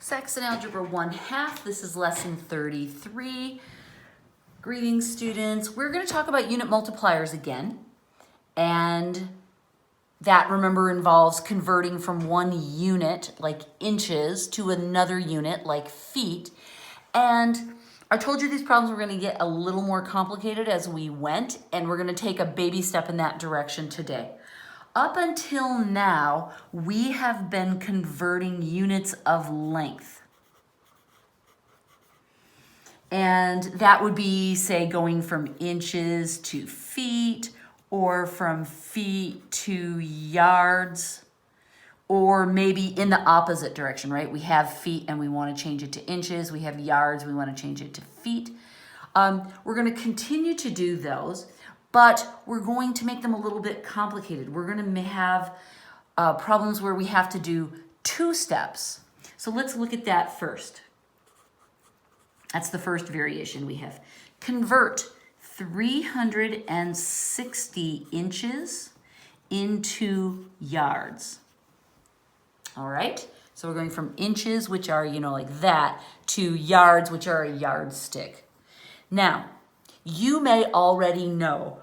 Saxon Algebra 1/2. This is lesson 33. Greetings, students. We're going to talk about unit multipliers again. And that, remember, involves converting from one unit, like inches, to another unit, like feet. And I told you these problems were going to get a little more complicated as we went, and we're going to take a baby step in that direction today. Up until now, we have been converting units of length. And that would be, say, going from inches to feet, or from feet to yards, or maybe in the opposite direction, right? We have feet and we want to change it to inches. We have yards, we want to change it to feet. We're going to continue to do those, but we're going to make them a little bit complicated. We're going to have problems where we have to do two steps. So let's look at that first. That's the first variation we have. Convert 360 inches into yards. All right, so we're going from inches, which are, like that, to yards, which are a yardstick. Now, you may already know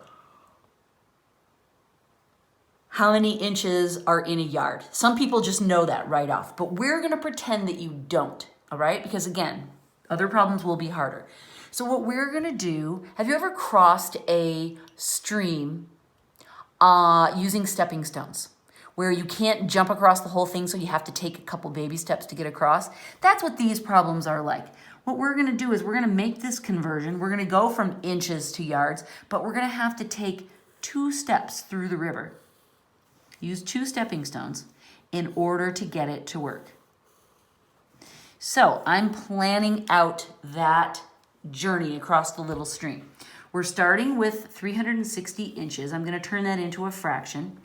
how many inches are in a yard. Some people just know that right off, but we're going to pretend that you don't, all right? Because again, other problems will be harder. So what we're going to do, have you ever crossed a stream using stepping stones, where you can't jump across the whole thing, so you have to take a couple baby steps to get across? That's what these problems are like. What we're going to do is we're going to make this conversion. We're going to go from inches to yards, but we're going to have to take 2 steps through the river. Use 2 stepping stones in order to get it to work. So I'm planning out that journey across the little stream. We're starting with 360 inches. I'm going to turn that into a fraction.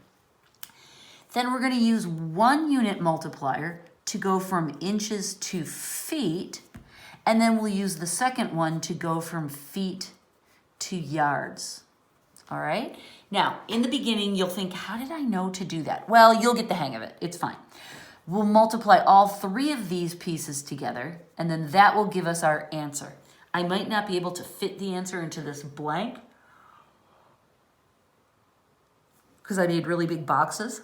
Then we're going to use 1 unit multiplier to go from inches to feet. And then we'll use the second one to go from feet to yards. All right? Now, in the beginning, you'll think, how did I know to do that? Well, you'll get the hang of it. It's fine. We'll multiply all 3 of these pieces together, and then that will give us our answer. I might not be able to fit the answer into this blank because I made really big boxes,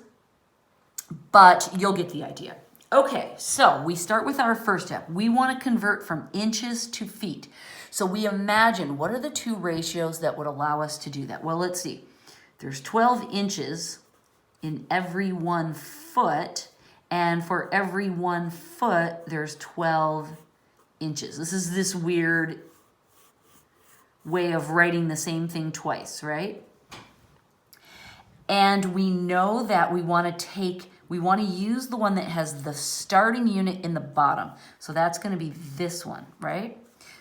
but you'll get the idea. Okay, so we start with our first step. We want to convert from inches to feet. So we imagine, what are the 2 ratios that would allow us to do that? Well, let's see. There's 12 inches in every 1 foot, and for every 1 foot, there's 12 inches. This is this weird way of writing the same thing twice, right? And we know that we want to use the one that has the starting unit in the bottom. So that's going to be this one, right?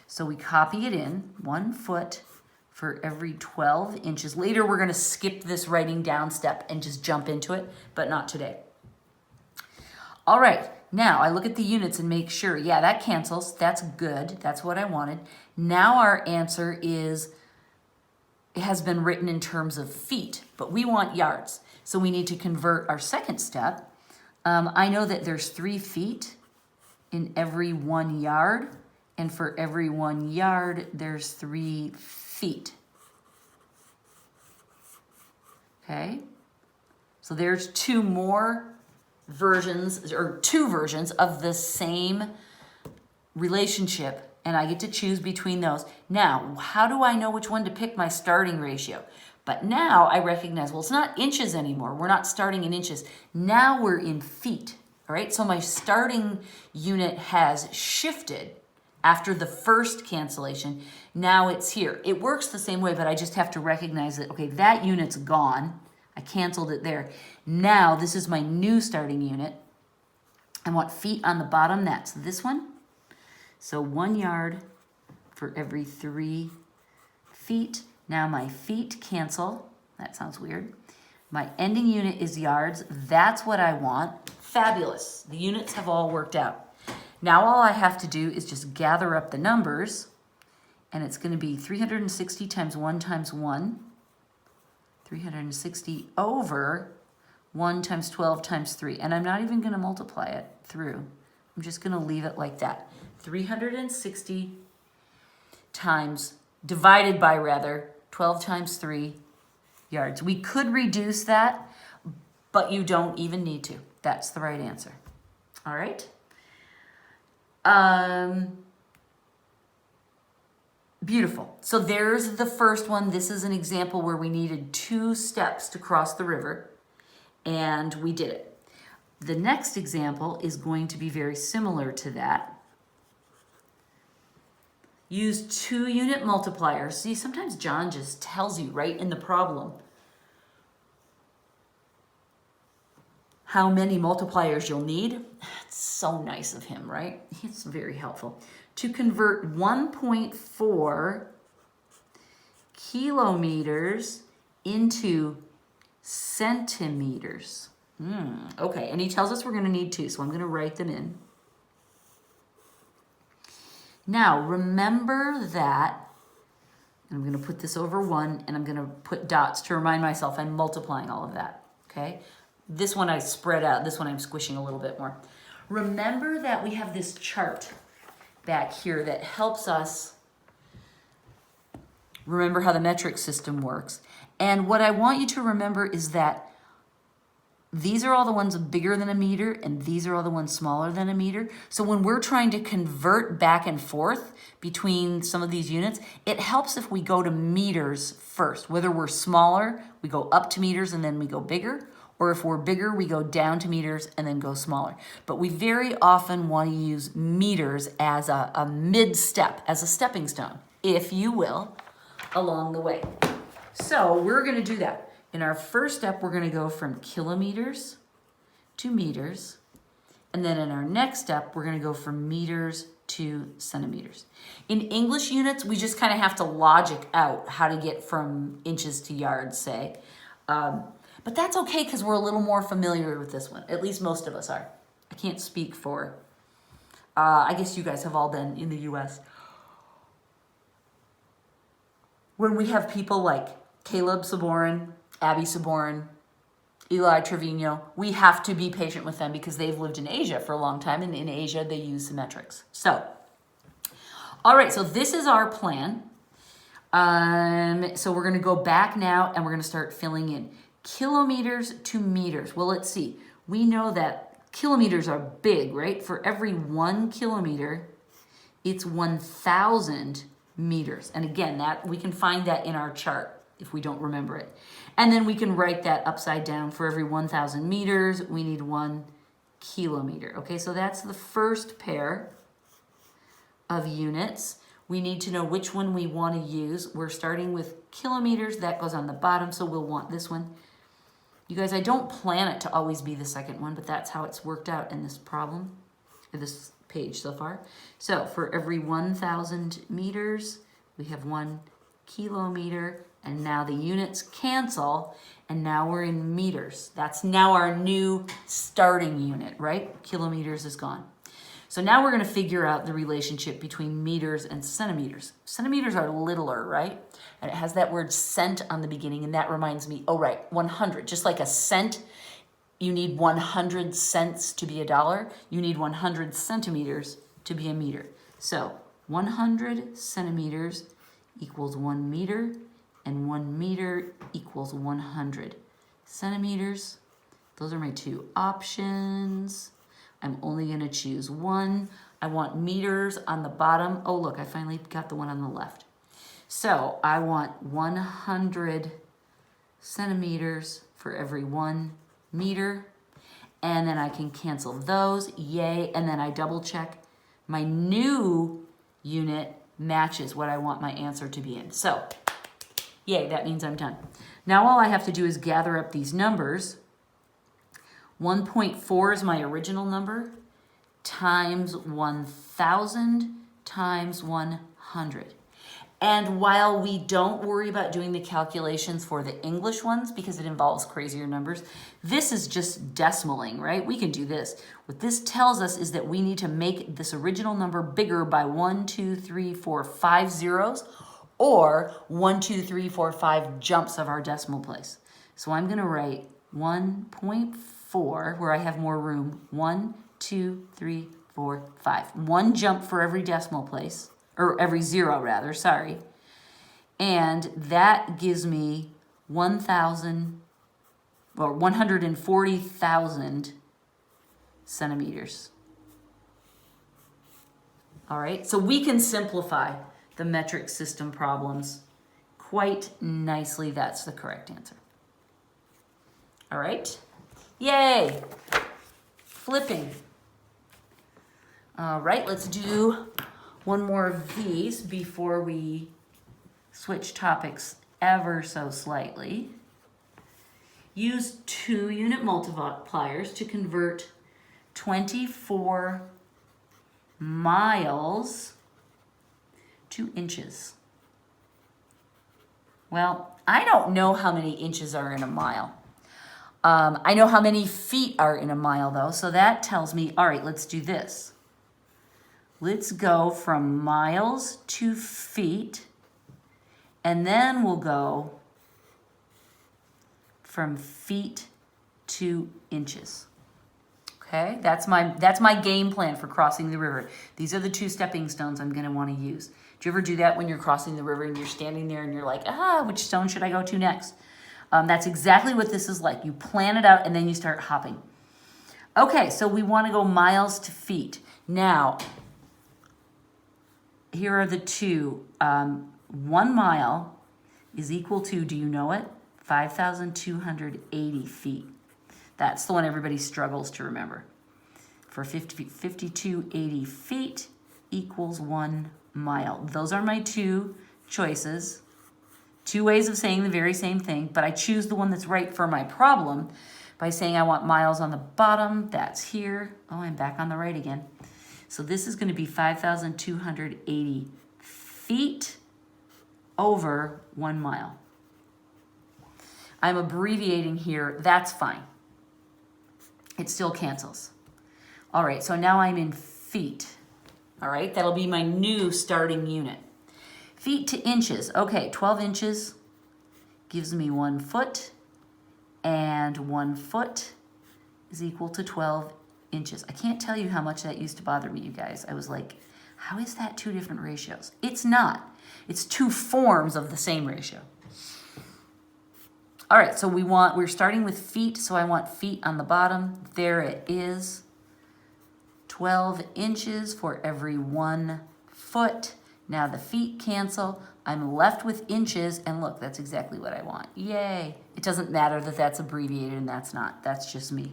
So we copy it in, 1 foot for every 12 inches. Later, we're going to skip this writing down step and just jump into it, but not today. All right, now I look at the units and make sure, yeah, that cancels. That's good. That's what I wanted. Now our answer it has been written in terms of feet, but we want yards. So we need to convert our second step. I know that there's 3 feet in every 1 yard, and for every 1 yard, there's 3 feet. Okay, so there's 2 versions of the same relationship, and I get to choose between those. Now, how do I know which one to pick my starting ratio? But now I recognize, well, it's not inches anymore. We're not starting in inches. Now we're in feet, all right? So my starting unit has shifted after the first cancellation. Now it's here. It works the same way, but I just have to recognize that, okay, that unit's gone. I canceled it there. Now this is my new starting unit. I want feet on the bottom. That's this one. So 1 yard for every 3 feet. Now my feet cancel. That sounds weird. My ending unit is yards. That's what I want. Fabulous. The units have all worked out. Now all I have to do is just gather up the numbers, and it's going to be 360 times 1 times 1. 360 over 1 times 12 times 3. And I'm not even going to multiply it through. I'm just going to leave it like that. 360 times, divided by rather, 12 times 3 yards. We could reduce that, but you don't even need to. That's the right answer. All right. Beautiful. So there's the first one. This is an example where we needed 2 steps to cross the river, and we did it. The next example is going to be very similar to that. Use 2-unit multipliers. See, sometimes John just tells you right in the problem how many multipliers you'll need. It's so nice of him, right? It's very helpful. To convert 1.4 kilometers into centimeters. Okay, and he tells us we're going to need 2, so I'm going to write them in. Now, remember that, and I'm going to put this over 1, and I'm going to put dots to remind myself I'm multiplying all of that, okay? This one I spread out. This one I'm squishing a little bit more. Remember that we have this chart back here that helps us remember how the metric system works. And what I want you to remember is that these are all the ones bigger than a meter, and these are all the ones smaller than a meter. So when we're trying to convert back and forth between some of these units, it helps if we go to meters first. Whether we're smaller, we go up to meters and then we go bigger, or if we're bigger, we go down to meters and then go smaller. But we very often want to use meters as a mid-step, as a stepping stone, if you will, along the way. So we're going to do that. In our first step, we're going to go from kilometers to meters. And then in our next step, we're going to go from meters to centimeters. In English units, we just kind of have to logic out how to get from inches to yards, say. But that's okay because we're a little more familiar with this one. At least most of us are. I can't speak for, I guess you guys have all been in the US. When we have people like Caleb Saborin, Abby Saborin, Eli Trevino, we have to be patient with them because they've lived in Asia for a long time, and in Asia they use symmetrics. So, all right, so this is our plan. So we're going to go back now and we're going to start filling in kilometers to meters. Well, let's see. We know that kilometers are big, right? For every 1 kilometer, it's 1,000 meters. And again, that we can find that in our chart if we don't remember it. And then we can write that upside down. For every 1,000 meters, we need 1 kilometer. Okay, so that's the first pair of units. We need to know which one we want to use. We're starting with kilometers. That goes on the bottom, so we'll want this one. You guys, I don't plan it to always be the second one, but that's how it's worked out in this problem, or this page so far. So for every 1,000 meters, we have 1 kilometer, and now the units cancel, and now we're in meters. That's now our new starting unit, right? Kilometers is gone. So now we're going to figure out the relationship between meters and centimeters. Centimeters are littler, right? And it has that word cent on the beginning, and that reminds me, oh right, 100. Just like a cent, you need 100 cents to be a dollar. You need 100 centimeters to be a meter. So 100 centimeters equals 1 meter, and 1 meter equals 100 centimeters. Those are my 2 options. I'm only going to choose one. I want meters on the bottom. Oh, look, I finally got the one on the left. So I want 100 centimeters for every 1 meter. And then I can cancel those. Yay. And then I double check. My new unit matches what I want my answer to be in. So, yay, that means I'm done. Now all I have to do is gather up these numbers. 1.4 is my original number, times 1,000 times 100. And while we don't worry about doing the calculations for the English ones because it involves crazier numbers, this is just decimaling, right? We can do this. What this tells us is that we need to make this original number bigger by 1, 2, 3, 4, 5 zeros, or 1, 2, 3, 4, 5 jumps of our decimal place. So I'm going to write 1.4, where I have more room. 1, 2, 3, 4, 5. One jump for every decimal place, or every zero rather, sorry. And that gives me 1,000, or 140,000 centimeters. All right, so we can simplify the metric system problems quite nicely. That's the correct answer. All right, yay, flipping. All right, let's do one more of these before we switch topics ever so slightly. Use 2 unit multipliers to convert 24 miles to inches. Well, I don't know how many inches are in a mile. I know how many feet are in a mile though, so that tells me, all right, let's do this. Let's go from miles to feet, and then we'll go from feet to inches. Okay, that's my game plan for crossing the river. These are the 2 stepping stones I'm gonna wanna use. Do you ever do that when you're crossing the river and you're standing there and you're like, which stone should I go to next? That's exactly what this is like. You plan it out and then you start hopping. Okay, so we wanna go miles to feet. Now, here are the 2. 1 mile is equal to, do you know it? 5,280 feet. That's the one everybody struggles to remember. For 5,280 feet equals 1 mile. Those are my 2 choices. 2 ways of saying the very same thing, but I choose the one that's right for my problem by saying I want miles on the bottom. That's here. Oh, I'm back on the right again. So this is going to be 5,280 feet over 1 mile. I'm abbreviating here. That's fine. It still cancels. All right, so now I'm in feet. All right, that'll be my new starting unit. Feet to inches. Okay, 12 inches gives me 1 foot, and 1 foot is equal to 12 inches. I can't tell you how much that used to bother me, you guys. I was like, how is that 2 different ratios? It's not. It's 2 forms of the same ratio. All right, so we're starting with feet, so I want feet on the bottom. There it is. 12 inches for every 1 foot. Now the feet cancel. I'm left with inches, and look, that's exactly what I want. Yay. It doesn't matter that that's abbreviated and that's not. That's just me.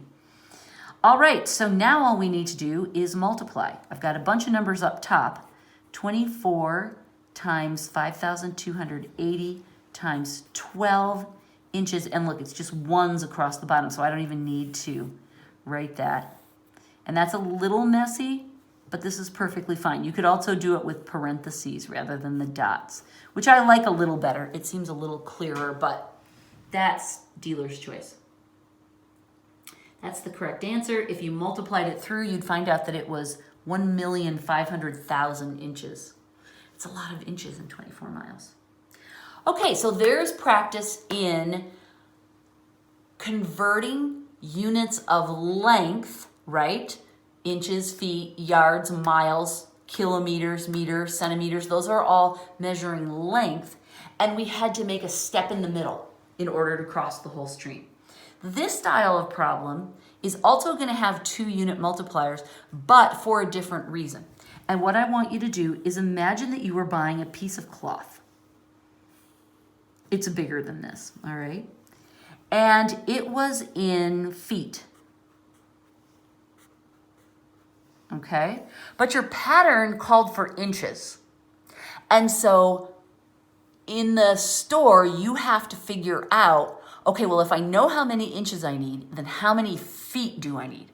All right, so now all we need to do is multiply. I've got a bunch of numbers up top. 24 times 5,280 times 12 inches, and look, it's just 1s across the bottom, so I don't even need to write that. And that's a little messy, but this is perfectly fine. You could also do it with parentheses rather than the dots, which I like a little better. It seems a little clearer, but that's dealer's choice. That's the correct answer. If you multiplied it through, you'd find out that it was 1,500,000 inches. It's a lot of inches in 24 miles. Okay, so there's practice in converting units of length, right? Inches, feet, yards, miles, kilometers, meters, centimeters. Those are all measuring length. And we had to make a step in the middle in order to cross the whole stream. This style of problem is also going to have 2 unit multipliers, but for a different reason. And what I want you to do is imagine that you were buying a piece of cloth. It's bigger than this, all right? And it was in feet. Okay? But your pattern called for inches. And so in the store, you have to figure out, okay, well, if I know how many inches I need, then how many feet do I need?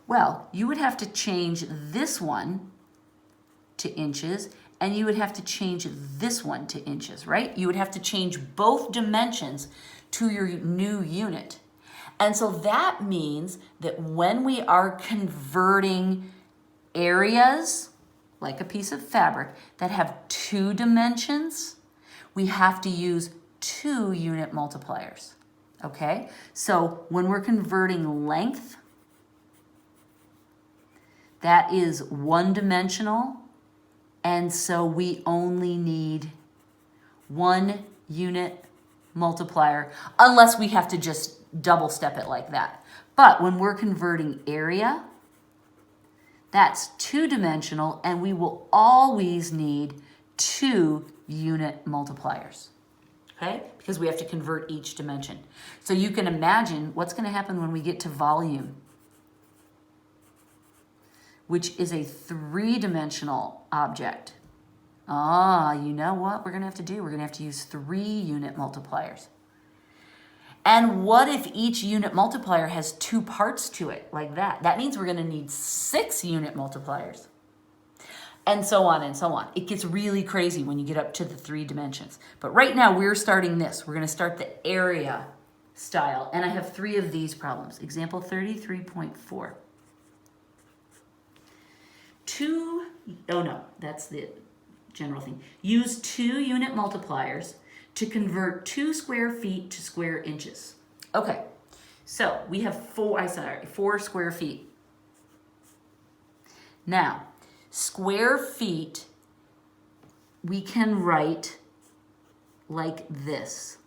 Well, you would have to change this one to inches, and you would have to change this one to inches, right? You would have to change both dimensions to your new unit. And so that means that when we are converting areas, like a piece of fabric, that have 2 dimensions, we have to use 2 unit multipliers, okay? So when we're converting length, That is one-dimensional, and so we only need 1 unit multiplier, unless we have to just double step it like that. But when we're converting area, that's 2-dimensional, and we will always need 2 unit multipliers, okay? Because we have to convert each dimension. So you can imagine what's going to happen when we get to volume, which is a 3-dimensional object. You know what we're going to have to do? We're going to have to use 3 unit multipliers. And what if each unit multiplier has 2 parts to it, like that? That means we're going to need 6 unit multipliers. And so on and so on. It gets really crazy when you get up to the 3 dimensions. But right now we're starting this. We're going to start the area style. And I have 3 of these problems. Example 33.4. That's the general thing. Use 2 unit multipliers to convert 2 square feet to square inches. Okay, so we have 4 square feet. Now, square feet we can write like this.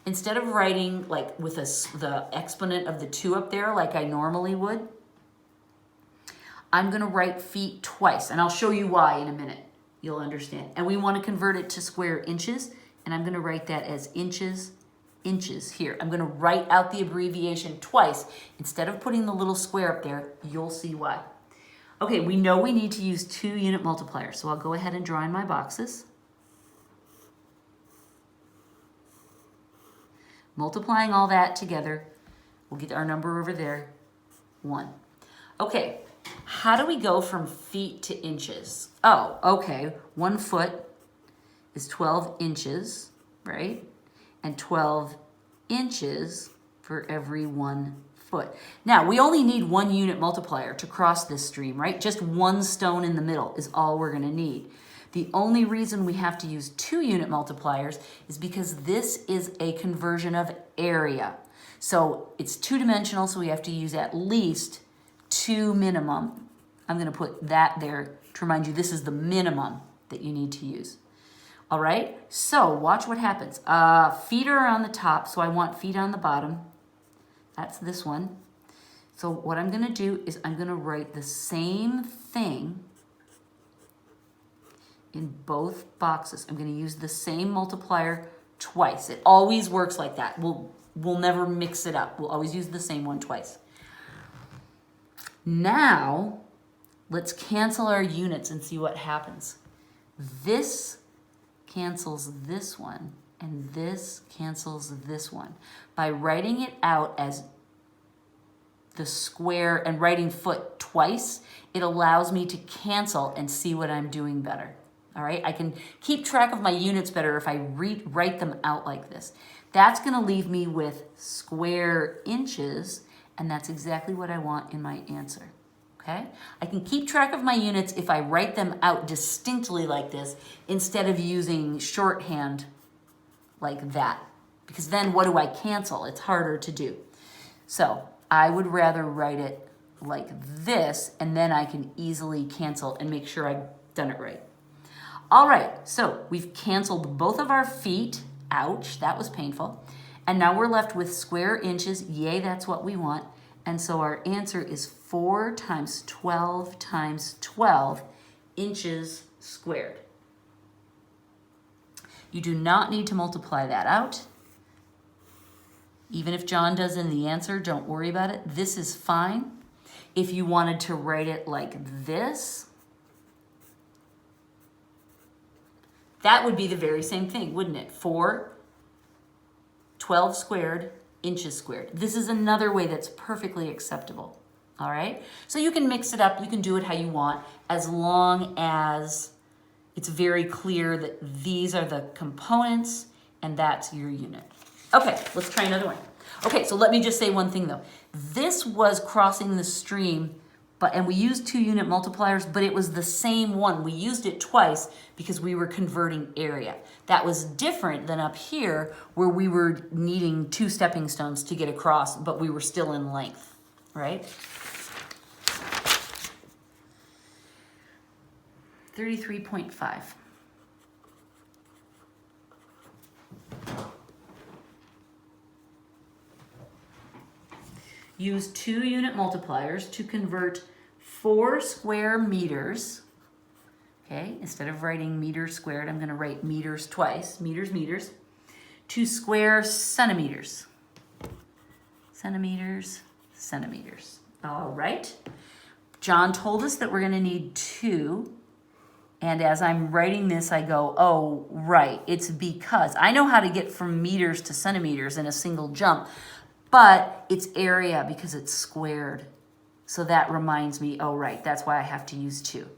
Instead of writing like with the exponent of the 2 up there like I normally would, I'm going to write feet twice, and I'll show you why in a minute. You'll understand. And we want to convert it to square inches, and I'm going to write that as inches, inches here. I'm going to write out the abbreviation twice. Instead of putting the little square up there, you'll see why. Okay, we know we need to use 2 unit multipliers, so I'll go ahead and draw in my boxes. Multiplying all that together, we'll get our number over there, 1. Okay, how do we go from feet to inches? Oh, okay, 1 foot is 12 inches, right? And 12 inches for every 1 foot. Now, we only need 1 unit multiplier to cross this stream, right? Just 1 stone in the middle is all we're going to need. The only reason we have to use 2 unit multipliers is because this is a conversion of area. So it's 2-dimensional, so we have to use at least 2 minimum. I'm going to put that there to remind you this is the minimum that you need to use. All right, so watch what happens. Feet are on the top, so I want feet on the bottom. That's this one. So what I'm going to do is I'm going to write the same thing in both boxes. I'm going to use the same multiplier twice. It always works like that. We'll never mix it up. We'll always use the same one twice. Now, let's cancel our units and see what happens. This cancels this one, and this cancels this one. By writing it out as the square and writing foot twice, it allows me to cancel and see what I'm doing better. All right, I can keep track of my units better if I write them out like this. That's going to leave me with square inches, and that's exactly what I want in my answer. Okay? I can keep track of my units if I write them out distinctly like this instead of using shorthand like that. Because then what do I cancel? It's harder to do. So I would rather write it like this, and then I can easily cancel and make sure I've done it right. All right, so we've canceled both of our feet. Ouch, that was painful. And now we're left with square inches. Yay, that's what we want. And so our answer is 4 times 12 times 12 inches squared. You do not need to multiply that out. Even if John does in the answer, don't worry about it. This is fine. If you wanted to write it like this, that would be the very same thing, wouldn't it? 4, 12 squared, inches squared. This is another way that's perfectly acceptable. All right? So you can mix it up. You can do it how you want, as long as it's very clear that these are the components and that's your unit. Okay, let's try another one. Okay, so let me just say one thing though. This was crossing the stream, and we used 2 unit multipliers, but it was the same one. We used it twice because we were converting area. That was different than up here where we were needing 2 stepping stones to get across, but we were still in length, right? 33.5. Use 2 unit multipliers to convert 4 square meters. Okay, instead of writing meters squared, I'm going to write meters twice. Meters, to square centimeters. Centimeters. All right. John told us that we're going to need 2. And as I'm writing this, I go, oh, right. It's because I know how to get from meters to centimeters in a single jump, but it's area because it's squared. So that reminds me, oh, right. That's why I have to use 2.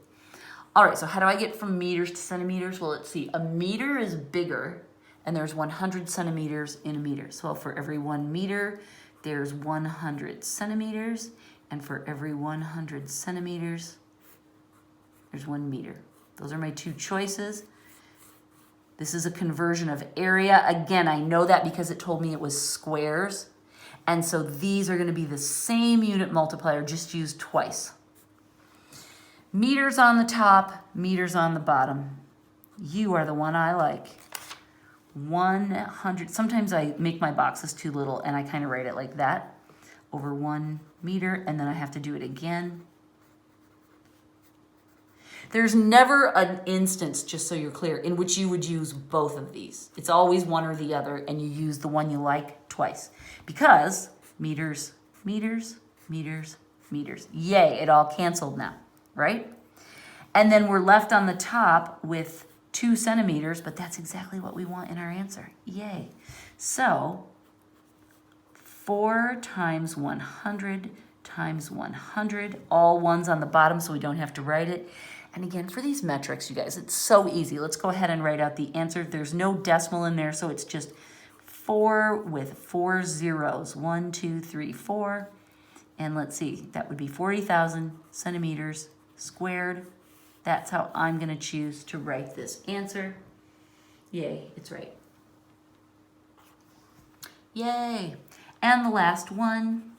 All right, so how do I get from meters to centimeters? Well, let's see. A meter is bigger, and there's 100 centimeters in a meter. So for every 1 meter, there's 100 centimeters. And for every 100 centimeters, there's 1 meter. Those are my 2 choices. This is a conversion of area. Again, I know that because it told me it was squares. And so these are going to be the same unit multiplier, just used twice. Meters on the top, meters on the bottom. You are the one I like. 100. Sometimes I make my boxes too little and I kind of write it like that. Over 1 meter, and then I have to do it again. There's never an instance, just so you're clear, in which you would use both of these. It's always one or the other, and you use the one you like twice. Because meters, meters, meters, meters. Yay, it all canceled now, right? And then we're left on the top with 2 centimeters, but that's exactly what we want in our answer. Yay. So 4 times 100 times 100, all ones on the bottom so we don't have to write it. And again, for these metrics, you guys, it's so easy. Let's go ahead and write out the answer. There's no decimal in there, so it's just 4 with 4 zeros. 1, 2, 3, 4. And let's see, that would be 40,000 centimeters squared. That's how I'm going to choose to write this answer. Yay, it's right. Yay. And the last one.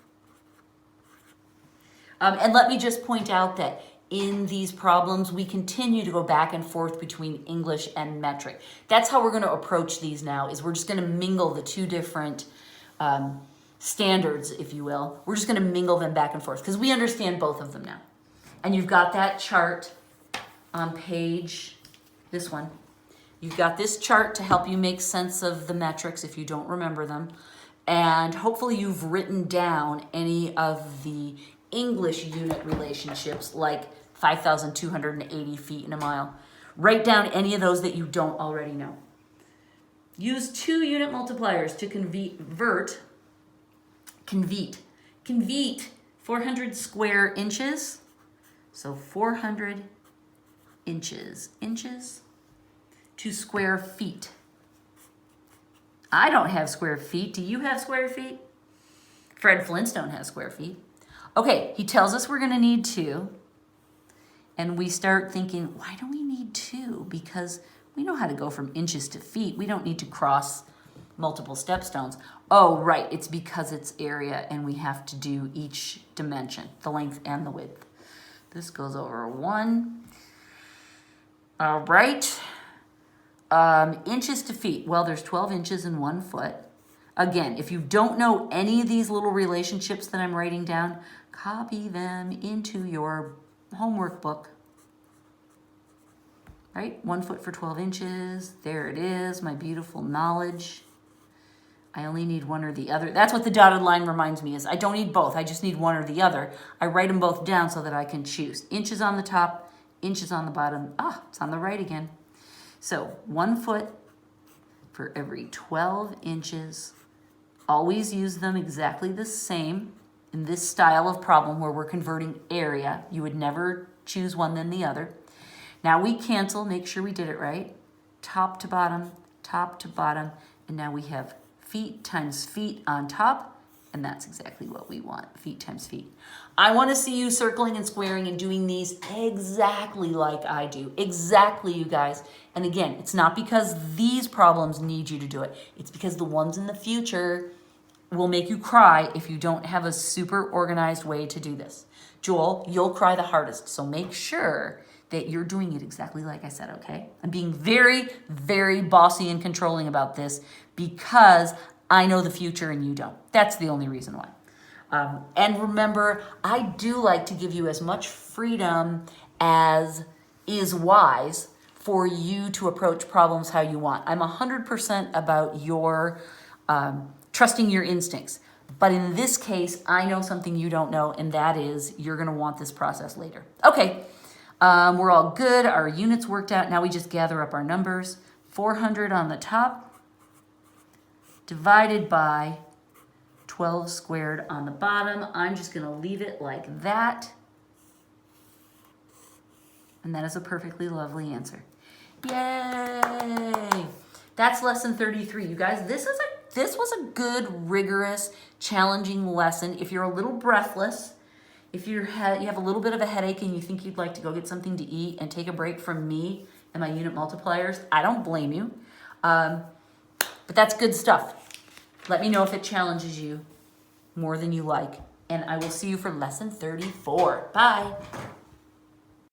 And let me just point out that in these problems, we continue to go back and forth between English and metric. That's how we're going to approach these now, is we're just going to mingle the 2 different standards, if you will. We're just going to mingle them back and forth because we understand both of them now. And you've got that chart on page, this one. You've got this chart to help you make sense of the metrics if you don't remember them. And hopefully you've written down any of the English unit relationships, like 5,280 feet in a mile. Write down any of those that you don't already know. Use 2 unit multipliers to convert 400 square inches. So 400 inches to square feet. I don't have square feet. Do you have square feet? Fred Flintstone has square feet. Okay, he tells us we're going to need 2. And we start thinking, why do we need 2? Because we know how to go from inches to feet. We don't need to cross multiple stepstones. Oh, right, it's because it's area and we have to do each dimension, the length and the width. This goes over 1. All right. Inches to feet. Well, there's 12 inches in 1 foot. Again, if you don't know any of these little relationships that I'm writing down, copy them into your homework book. Right? 1 foot for 12 inches. There it is, my beautiful knowledge. I only need one or the other. That's what the dotted line reminds me is. I don't need both. I just need one or the other. I write them both down so that I can choose. Inches on the top, inches on the bottom. Ah, it's on the right again. So 1 foot for every 12 inches. Always use them exactly the same in this style of problem where we're converting area. You would never choose one than the other. Now we cancel, make sure we did it right. Top to bottom, and now we have feet times feet on top, and that's exactly what we want, feet times feet. I want to see you circling and squaring and doing these exactly like I do. Exactly, you guys. And again, it's not because these problems need you to do it. It's because the ones in the future will make you cry if you don't have a super organized way to do this. Joel, you'll cry the hardest, so make sure that you're doing it exactly like I said, okay? I'm being very, very bossy and controlling about this because I know the future and you don't. That's the only reason why. And remember, I do like to give you as much freedom as is wise for you to approach problems how you want. I'm 100% about your trusting your instincts. But in this case, I know something you don't know, and that is you're going to want this process later. Okay, we're all good. Our units worked out. Now we just gather up our numbers. 400 on the top divided by 12 squared on the bottom. I'm just going to leave it like that. And that is a perfectly lovely answer. Yay! That's lesson 33. You guys, this was a good, rigorous, challenging lesson. If you're a little breathless, if you have a little bit of a headache and you think you'd like to go get something to eat and take a break from me and my unit multipliers, I don't blame you. But that's good stuff. Let me know if it challenges you more than you like. And I will see you for lesson 34. Bye.